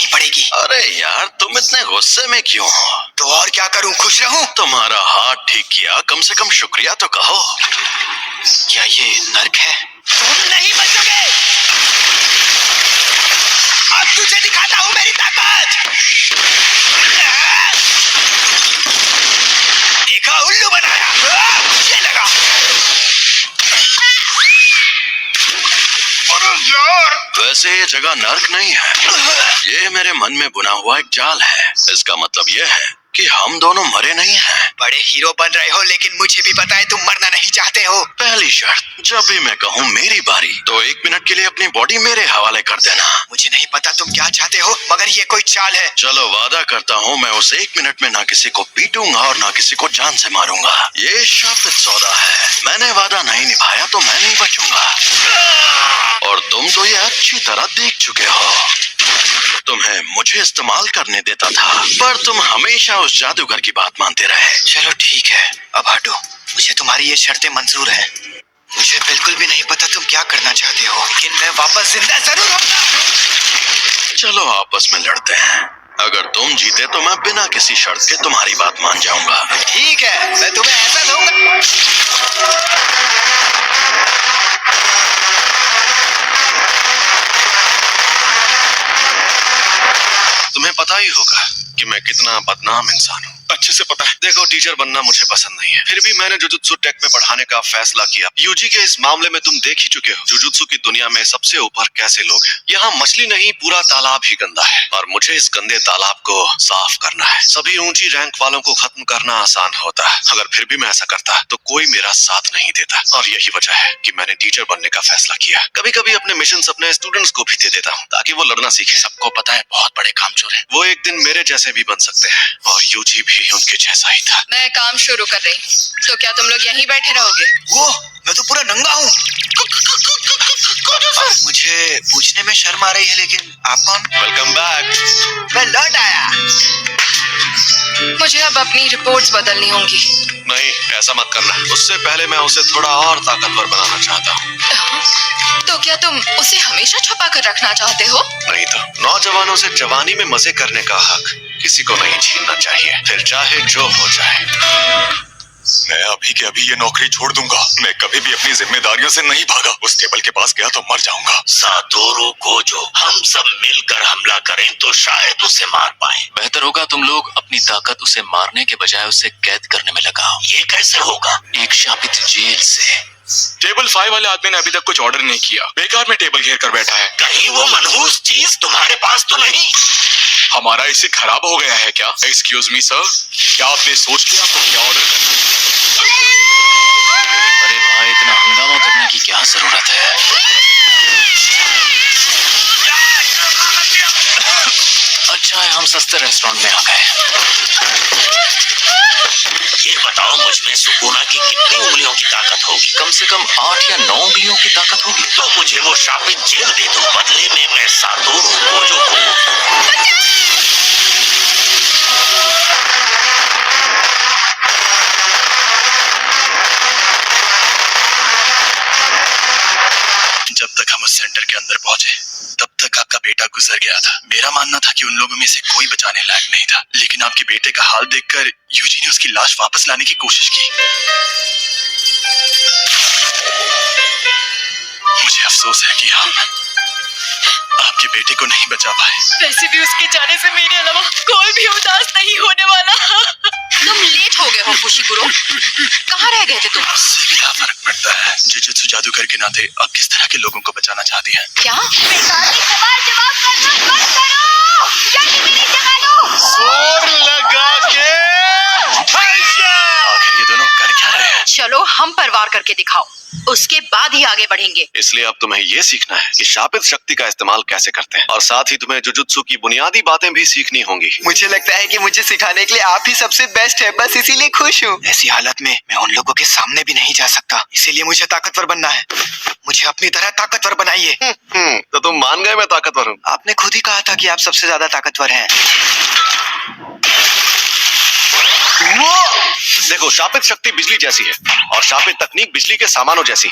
नहीं पड़ेगी। अरे यार तुम इतने गुस्से में क्यों हो? तो और क्या करूं, खुश रहूं? तुम्हारा हाथ ठीक किया, कम से कम शुक्रिया तो कहो। क्या ये नर्क है? तुम नहीं बचोगे। अब तुझे दिखाता हूं मेरी ताकत। देखा, उल्लू बनाया। ये लगा। अरे यार, वैसे ये जगह नर्क नहीं है, ये मेरे मन में बुना हुआ एक जाल है। इसका मतलब ये है कि हम दोनों मरे नहीं हैं। बड़े हीरो बन रहे हो, लेकिन मुझे भी पता है तुम मरना नहीं चाहते हो। पहली शर्त, जब भी मैं कहूँ मेरी बारी, तो 1 मिनट के लिए अपनी बॉडी मेरे हवाले कर देना। मुझे नहीं पता तुम क्या चाहते हो, मगर ये कोई चाल है। चलो वादा करता हूँ, मैं उस 1 मिनट में ना किसी को पीटूंगा और ना किसी को जान से मारूंगा। ये शापित सौदा है, मैंने वादा नहीं निभाया तो मैं नहीं बचूंगा। और तुम तो ये अच्छी तरह देख चुके हो। तुम्हें मुझे इस्तेमाल करने देता था, पर तुम हमेशा उस जादूगर की बात मानते रहे। चलो ठीक है, अब हटो। मुझे तुम्हारी ये शर्तें मंजूर है। मुझे बिल्कुल भी नहीं पता तुम क्या करना चाहते हो, लेकिन मैं वापस जिंदा जरूर होऊंगा। चलो आपस में लड़ते हैं। अगर तुम जीते तो मैं बिना किसी शर्त के तुम्हारी बात मान जाऊंगा। ठीक है, मैं तुम्हें ऐसा दूंगा। तुम्हें पता ही होगा कि मैं कितना बदनाम इंसान हूँ। अच्छे से पता है। देखो, टीचर बनना मुझे पसंद नहीं है, फिर भी मैंने जुजुत्सु टेक में पढ़ाने का फैसला किया। यूजी के इस मामले में तुम देख ही चुके हो जुजुत्सु की दुनिया में सबसे ऊपर कैसे लोग हैं। यहाँ मछली नहीं, पूरा तालाब ही गंदा है और मुझे इस गंदे तालाब को साफ करना है। सभी ऊंची रैंक वालों को खत्म करना आसान होता है, अगर फिर भी मैं ऐसा करता तो कोई मेरा साथ नहीं देता। और यही वजह है कि मैंने टीचर बनने का फैसला किया। कभी कभी अपने मिशन अपने स्टूडेंट्स को भी दे देता हूँ, ताकि वो लड़ना सीखे। सबको पता है बहुत बड़े कामचोर हैं, वो एक दिन मेरे जैसे भी बन सकते हैं, और यूजी भी उनके जैसा ही था। मैं काम शुरू कर रही, तो क्या तुम लोग यहीं बैठे रहोगे? वो, मैं तो पूरा नंगा हूँ। मुझे पूछने में शर्म आ रही है, लेकिन आप कौन? Welcome back. मैं लौट आया। मुझे अब अपनी रिपोर्ट्स बदलनी होंगी। नहीं, ऐसा मत करना। उससे पहले मैं उसे थोड़ा और ताकतवर बनाना चाहता हूँ। तो क्या तुम उसे हमेशा छुपा कर रखना चाहते हो? नहीं तो। नौजवानों से जवानी में मजे करने का हक किसी को नहीं छीनना चाहिए, फिर चाहे जो हो जाए। मैं अभी के अभी ये नौकरी छोड़ दूंगा। मैं कभी भी अपनी जिम्मेदारियों से नहीं भागा। उस टेबल के पास गया तो मर जाऊंगा। सातोरू गोजो, हम सब मिलकर हमला करें तो शायद उसे मार पाए। बेहतर होगा तुम लोग अपनी ताकत उसे मारने के बजाय उसे कैद करने में लगाओ। ये कैसे होगा? एक शापित जेल से। टेबल 5 वाले आदमी ने अभी तक कुछ ऑर्डर नहीं किया, बेकार में टेबल घेर कर बैठा है। कहीं वो मनहूस चीज तुम्हारे पास तो नहीं? हमारा इसे खराब हो गया है क्या? एक्सक्यूज मी सर, क्या आपने सोच लिया आपको क्या ऑर्डर करना? अरे भाई, इतना हंगामा करने की क्या जरूरत है? अच्छा है हम सस्ते रेस्टोरेंट में आ गए। ये बताओ, मुझ में सुकुना की कितनी उंगलियों की ताकत होगी? कम से कम 8 या 9 उंगलियों की ताकत होगी। तो मुझे वो शापित जेल दे दो, बदले में मैं सातोरू गोजो को। जब तक हम उस सेंटर के अंदर पहुंचे, तब तक आपका बेटा गुजर गया था। मेरा मानना था कि उन लोगों में से कोई बचाने लायक नहीं था, लेकिन आपके बेटे का हाल देखकर यूजी ने उसकी लाश वापस लाने की कोशिश की। मुझे अफसोस है कि हम आपके बेटे को नहीं बचा पाए। वैसे भी उसके जाने से मेरे अलावा कोई भी उदास नहीं होने वाला। तुम लेट हो गए हो फुशिकुरो। कहाँ रह गए थे तुम? इससे क्या फर्क पड़ता है? जुजुत्सु जादूगर के नाते आप किस तरह के लोगों को बचाना चाहती हैं? क्या? बेकार के सवाल जवाब करना बंद करो। जल्दी मेरी जगह लो। जोर लगा के आखिर ये दोनों कर क्या रहे हैं? चलो हम पर वार करके दिखाओ, उसके बाद ही आगे बढ़ेंगे। इसलिए अब तुम्हें ये सीखना है कि शापित शक्ति का इस्तेमाल कैसे करते हैं, और साथ ही तुम्हें जुजुत्सु की बुनियादी बातें भी सीखनी होंगी। मुझे लगता है कि मुझे सिखाने के लिए आप ही सबसे बेस्ट है, बस इसीलिए खुश हूँ। ऐसी हालत में मैं उन लोगों के सामने भी नहीं जा सकता, इसीलिए मुझे ताकतवर बनना है। मुझे अपनी तरह ताकतवर बनाइए। तो तुम मान गए मैं ताकतवर हूँ? आपने खुद ही कहा था कि आप सबसे ज्यादा ताकतवर हैं। देखो देखो, शापित शक्ति बिजली जैसी है और शापित तकनीक बिजली के सामानों जैसी।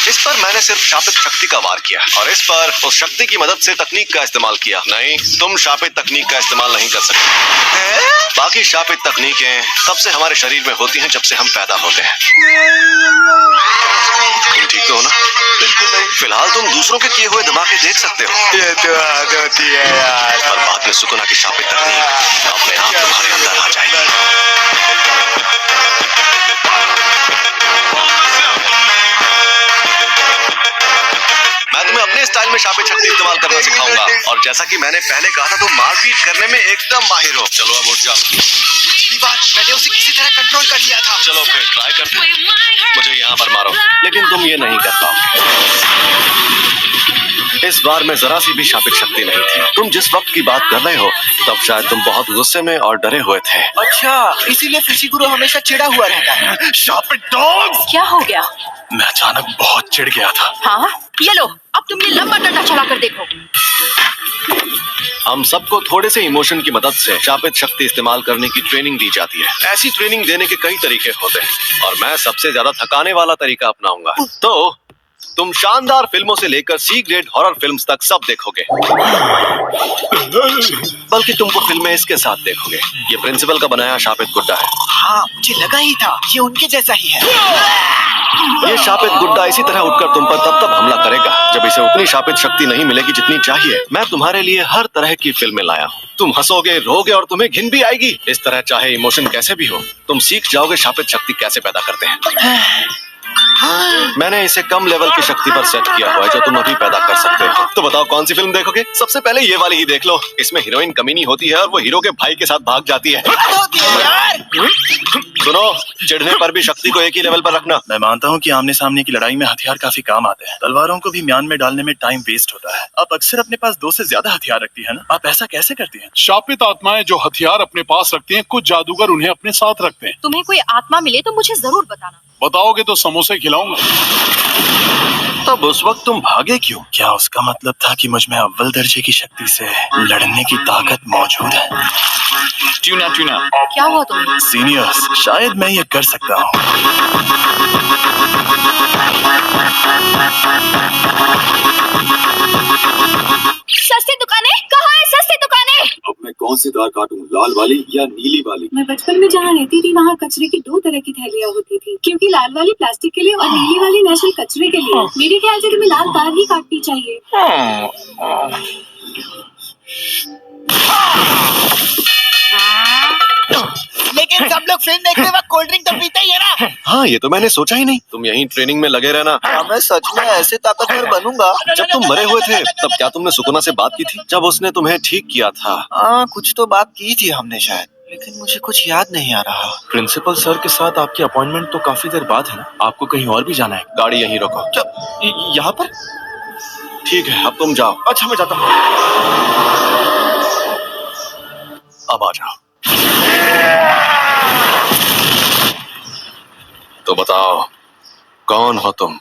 इस पर मैंने सिर्फ शापित शक्ति का वार किया और इस पर उस शक्ति की मदद से तकनीक का इस्तेमाल किया। नहीं, तुम शापित तकनीक का इस्तेमाल नहीं कर सकते। बाकी शापित तकनीकें तब से हमारे शरीर में होती हैं जब से हम पैदा होते हैं। तुम ठीक तो हो ना? बिल्कुल नहीं। फिलहाल तुम दूसरों के किए हुए धमाके देख सकते हो। ये तो हद होती है यार। पर बाद में सुकुना की शापित तकनीक अपने आप तुम्हारे अंदर आ जाएगी। मैं तुम्हें अपने स्टाइल में शापित शक्ति इस्तेमाल करना सिखाऊंगा और जैसा कि मैंने पहले कहा था, तुम मारपीट करने में एकदम माहिर हो। चलो अब उठ जाओ। पिछली बार मैंने उसे किसी तरह कंट्रोल कर लिया था। चलो फिर ट्राई करते हैं। मुझे यहाँ पर मारो, लेकिन तुम ये नहीं कर पाओगे। इस बार में जरा सी भी शापित शक्ति नहीं थी। तुम जिस वक्त की बात कर रहे हो तब शायद तुम बहुत गुस्से में और डरे हुए थे। अच्छा, इसीलिए फुशिगुरो हमेशा चिढ़ा हुआ रहता है। शापित डॉग्स! क्या हो गया? मैं अचानक बहुत चिढ़ गया था। हाँ, ये लो, अब तुम ये लंबा डंडा चला कर देखो। हम सबको थोड़े से इमोशन की मदद से शापित शक्ति इस्तेमाल करने की ट्रेनिंग दी जाती है। ऐसी ट्रेनिंग देने के कई तरीके होते हैं और मैं सबसे ज्यादा थकाने वाला तरीका अपनाऊंगा। तो तुम शानदार फिल्मों से लेकर सी ग्रेड हॉरर फिल्म्स तक सब देखोगे, बल्कि तुम वो फिल्में इसके साथ देखोगे। ये प्रिंसिपल का बनाया शापित गुड्डा है। हाँ, मुझे लगा ही था, ये उनके जैसा ही है। ये शापित गुड्डा इसी तरह उठकर तुम पर तब हमला करेगा जब इसे उतनी शापित शक्ति नहीं मिलेगी जितनी चाहिए। मैं तुम्हारे लिए हर तरह की फिल्में लाया हूँ। तुम हंसोगे, रोगे और तुम्हें घिन भी आएगी। इस तरह चाहे इमोशन कैसे भी हो, तुम सीख जाओगे शापित शक्ति कैसे पैदा करते हैं। मैंने इसे कम लेवल की शक्ति पर सेट किया हुआ है जो तुम अभी पैदा कर सकते हो। तो बताओ कौन सी फिल्म देखोगे? सबसे पहले ये वाली ही देख लो। इसमें हीरोइन कमीनी होती है और वो हीरो के भाई के साथ भाग जाती है। सुनो, चिढ़ने पर भी शक्ति को एक ही लेवल पर रखना। मैं मानता हूँ कि आमने सामने की लड़ाई में हथियार काफी काम आते हैं। तलवारों को भी म्यान में डालने में टाइम वेस्ट होता है। आप अक्सर अपने पास 2 से ज्यादा हथियार रखती है ना? आप ऐसा कैसे करती हैं? शापित आत्माएं जो हथियार अपने पास रखती हैं, कुछ जादूगर उन्हें अपने साथ रखते हैं। तुम्हें कोई आत्मा मिले तो मुझे जरूर बताना। बताओगे तो समोसे खिलाऊंगा। तब उस वक्त तुम भागे क्यों? क्या उसका मतलब था कि मुझ में अव्वल दर्जे की शक्ति से लड़ने की ताकत मौजूद है? ट्यूना ट्यूना, क्या हुआ तुम्हें? सीनियर्स, शायद मैं ये कर सकता हूँ। सस्ती दुकानें कहाँ है? सस्ती दुकानें! अब मैं कौन सी तार काटूं, लाल वाली या नीली वाली? मैं बचपन में जहाँ रहती थी वहाँ कचरे की 2 तरह की थैलियाँ होती थी, क्योंकि लाल वाली प्लास्टिक के लिए और नीली वाली नेचुरल कचरे के लिए। मेरे ख्याल से तुम्हें लाल तार ही काटनी चाहिए। लेकिन सब लोग फिल्म देखते वक्त कोल्ड ड्रिंक तो पीते ही है ना? हाँ, ये तो मैंने सोचा ही नहीं। तुम यहीं ट्रेनिंग में लगे रहना। मैं सच में ऐसे ताकतवर बनूंगा। जब तुम मरे हुए थे तब क्या तुमने सुकुना से बात की थी जब उसने तुम्हें ठीक किया था? हाँ, कुछ तो बात की थी हमने शायद, लेकिन मुझे कुछ याद नहीं आ रहा। प्रिंसिपल सर के साथ आपकी अपॉइंटमेंट तो काफी देर बाद है ना? आपको कहीं और भी जाना है? गाड़ी यहीं रोको। यहाँ पर? ठीक है, अब तुम जाओ। अच्छा, मैं जाता हूँ। अब आ जाओ। तो बताओ, कौन हो तुम?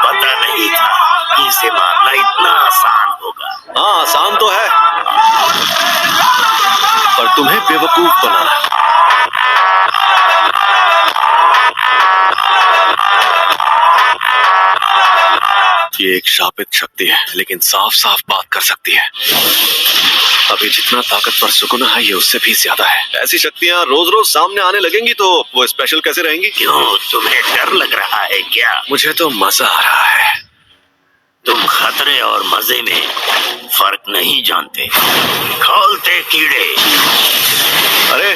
पता नहीं था कि इसे मारना इतना आसान होगा। हाँ, आसान तो है, पर तुम्हें बेवकूफ बनाना है। ये एक शापित शक्ति है, लेकिन साफ साफ बात कर सकती है। अभी जितना ताकतवर सुकुना है, ये उससे भी ज्यादा है। ऐसी शक्तियाँ रोज रोज सामने आने लगेंगी तो वो स्पेशल कैसे रहेंगी? क्यों, तुम्हें डर लग रहा है क्या? मुझे तो मजा आ रहा है। तुम खतरे और मजे में फर्क नहीं जानते। खोलते कीड़े। अरे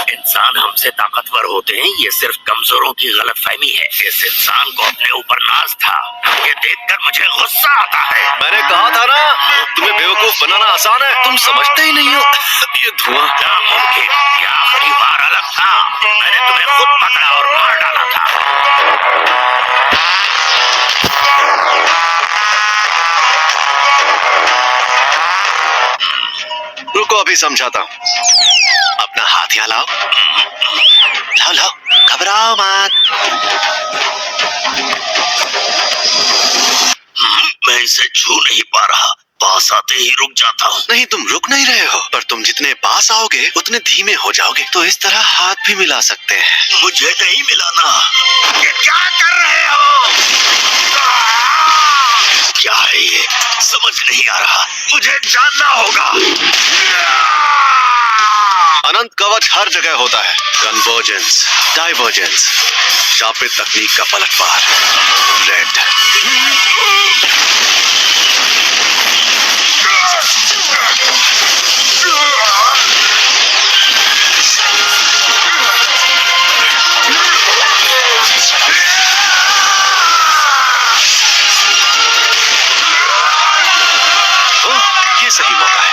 इंसान हमसे ताकतवर होते हैं, ये सिर्फ कमजोरों की गलतफहमी है। इस इंसान को अपने ऊपर नाज था, ये देखकर मुझे गुस्सा आता है। मैंने कहा था ना, तुम्हें बेवकूफ बनाना आसान है, तुम समझते ही नहीं हो। ये धुआं नामुमकिन, ये आखिरी बार अलग था। मैंने तुम्हें खुद पकड़ा और मार डाला था। अभी समझाता हूँ। अपना हाथ यहाँ लाओ, लाओ लाओ, घबराओ मत। मैं इसे छू नहीं पा रहा, पास आते ही रुक जाता हूँ। नहीं, तुम रुक नहीं रहे हो, पर तुम जितने पास आओगे उतने धीमे हो जाओगे। तो इस तरह हाथ भी मिला सकते हैं। मुझे नहीं मिलाना। ये क्या कर रहे हो? क्या है ये? समझ नहीं आ रहा, मुझे जानना होगा। अनंत कवच हर जगह होता है। कन्वर्जेंस, डाइवर्जेंस, शापित तकनीक का पलटवार, रेड। ये सही मौका है।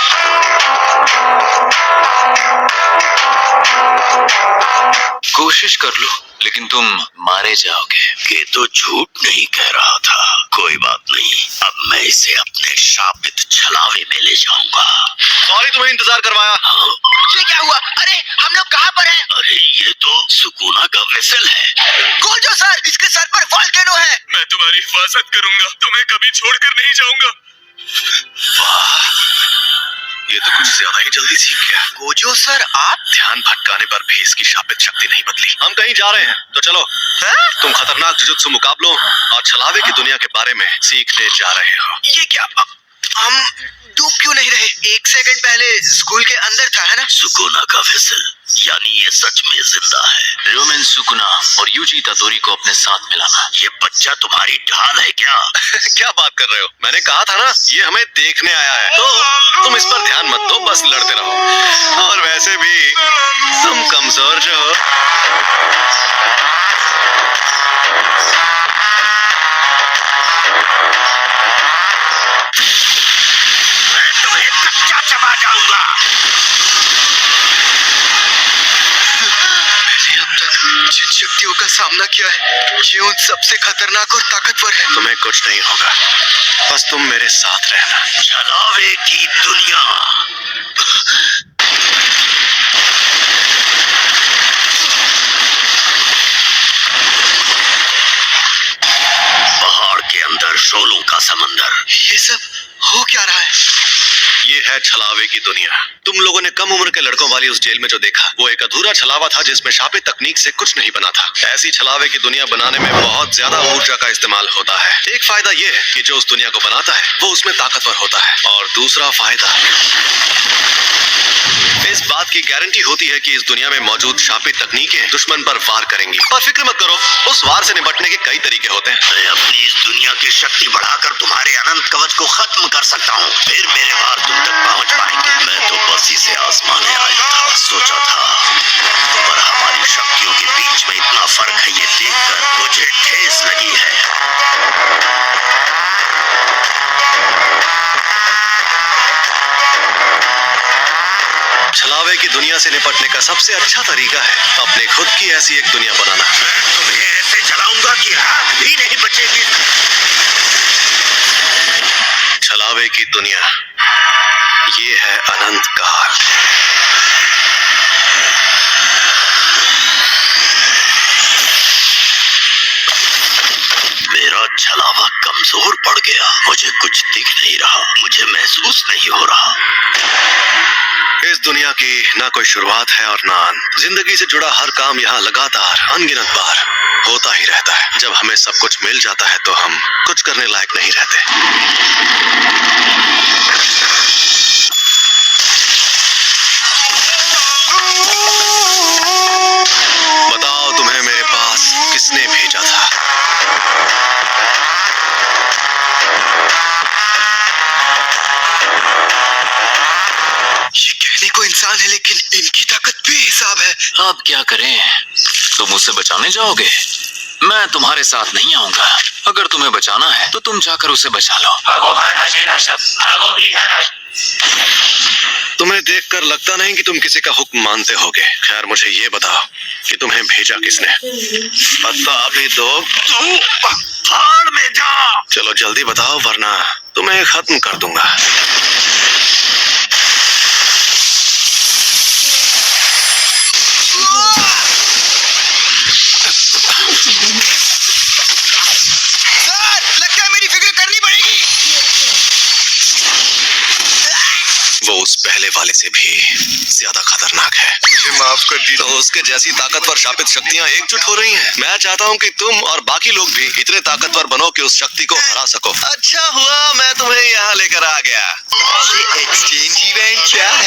कोशिश कर लो, लेकिन तुम मारे जाओगे। ये तो झूठ नहीं कह रहा था। कोई बात नहीं, अब मैं इसे अपने शापित छलावे में ले जाऊंगा। सॉरी तुम्हें इंतजार करवाया। ये क्या हुआ? अरे हम लोग कहाँ पर हैं? अरे ये तो सुकूना का वेसल है। गोल्डो सर, इसके सर पर वॉल्केनो है। मैं तुम्हारी हिफाजत करूंगा, तुम्हें कभी छोड़कर नहीं जाऊंगा। ये तो कुछ ज्यादा ही जल्दी सीख गया। गोजो सर, आप? ध्यान भटकाने पर भी इसकी शापित शक्ति नहीं बदली। हम कहीं जा रहे हैं, तो चलो। तुम खतरनाक जुजुत्सु मुकाबलों और छलावे की दुनिया के बारे में सीखने जा रहे हो। ये क्या? हम डूब क्यों नहीं रहे? एक सेकंड पहले स्कूल के अंदर था, है ना? सुकुना का वेसल, यानी ये सच में जिंदा है। रोमन सुकुना और यूजी तातोरी को अपने साथ मिलाना। ये बच्चा तुम्हारी ढाल है क्या? क्या बात कर रहे हो? मैंने कहा था ना, ये हमें देखने आया है। तो तुम इस पर ध्यान मत दो, बस लड़ते रहो। और वैसे भी तुम कमजोर जो हो। मैं तुम्हें कच्चा चबा जाऊंगा। मैंने अब तक जिन शक्तियों का सामना किया है, ये उन सबसे खतरनाक और ताकतवर है। तुम्हें कुछ नहीं होगा, बस तुम मेरे साथ रहना। छलावे की दुनिया। पहाड़ के अंदर शोलों का समंदर। ये सब हो क्या रहा है? ये है छलावे की दुनिया। तुम लोगों ने कम उम्र के लड़कों वाली उस जेल में जो देखा, वो एक अधूरा छलावा था जिसमें शापित तकनीक से कुछ नहीं बना था। ऐसी छलावे की दुनिया बनाने में बहुत ज्यादा ऊर्जा का इस्तेमाल होता है। एक फायदा ये है कि जो उस दुनिया को बनाता है वो उसमें ताकतवर होता है, और दूसरा फायदा इस बात की गारंटी होती है कि इस दुनिया में मौजूद शापित तकनीकें दुश्मन पर वार करेंगी। और फिक्र मत करो, उस वार से निपटने के कई तरीके होते हैं। मैं अपनी इस दुनिया की शक्ति बढ़ाकर तुम्हारे अनंत कवच को खत्म कर सकता हूँ, फिर मेरे वार तुम तक पहुँच पाएंगे। मैं तो बस इसे आजमाने आया था, सोचा था, पर हमारी शक्तियों के बीच में इतना फर्क है, ये देखकर मुझे ठेस लगी है। छलावे की दुनिया से निपटने का सबसे अच्छा तरीका है अपने खुद की ऐसी एक दुनिया बनाना। मैं तुम्हें ऐसे चलाऊंगा कि हाथ भी नहीं बचेगी। छलावे की दुनिया, ये है अनंत काल। मेरा छलावा कमजोर पड़ गया, मुझे कुछ दिख नहीं रहा, मुझे महसूस नहीं हो रहा। इस दुनिया की ना कोई शुरुआत है और ना अंत। जिंदगी से जुड़ा हर काम यहाँ लगातार अनगिनत बार होता ही रहता है। जब हमें सब कुछ मिल जाता है तो हम कुछ करने लायक नहीं रहते। बताओ तुम्हें मेरे पास किसने भेजा था? ये कहने को इंसान है, लेकिन इनकी ताकत बेहिसाब है। अब क्या करें? तुम उसे बचाने जाओगे? मैं तुम्हारे साथ नहीं आऊंगा। अगर तुम्हें बचाना है तो तुम जाकर उसे बचा लो। तुम्हें देखकर लगता नहीं कि तुम किसी का हुक्म मानते होगे। खैर मुझे ये बताओ कि तुम्हें भेजा किसने? बता भी दो। तू पहाड़ में जा। चलो जल्दी बताओ, वरना तुम्हें खत्म कर दूंगा। पहले वाले से भी ज्यादा खतरनाक है। मुझे माफ कर दी। तो उसके जैसी ताकतवर शापित शक्तियाँ एकजुट हो रही हैं। मैं चाहता हूँ कि तुम और बाकी लोग भी इतने ताकतवर बनो कि उस शक्ति को हरा सको। अच्छा हुआ मैं तुम्हें यहाँ लेकर आ गया। ये एक्सचेंज इवेंट क्या है?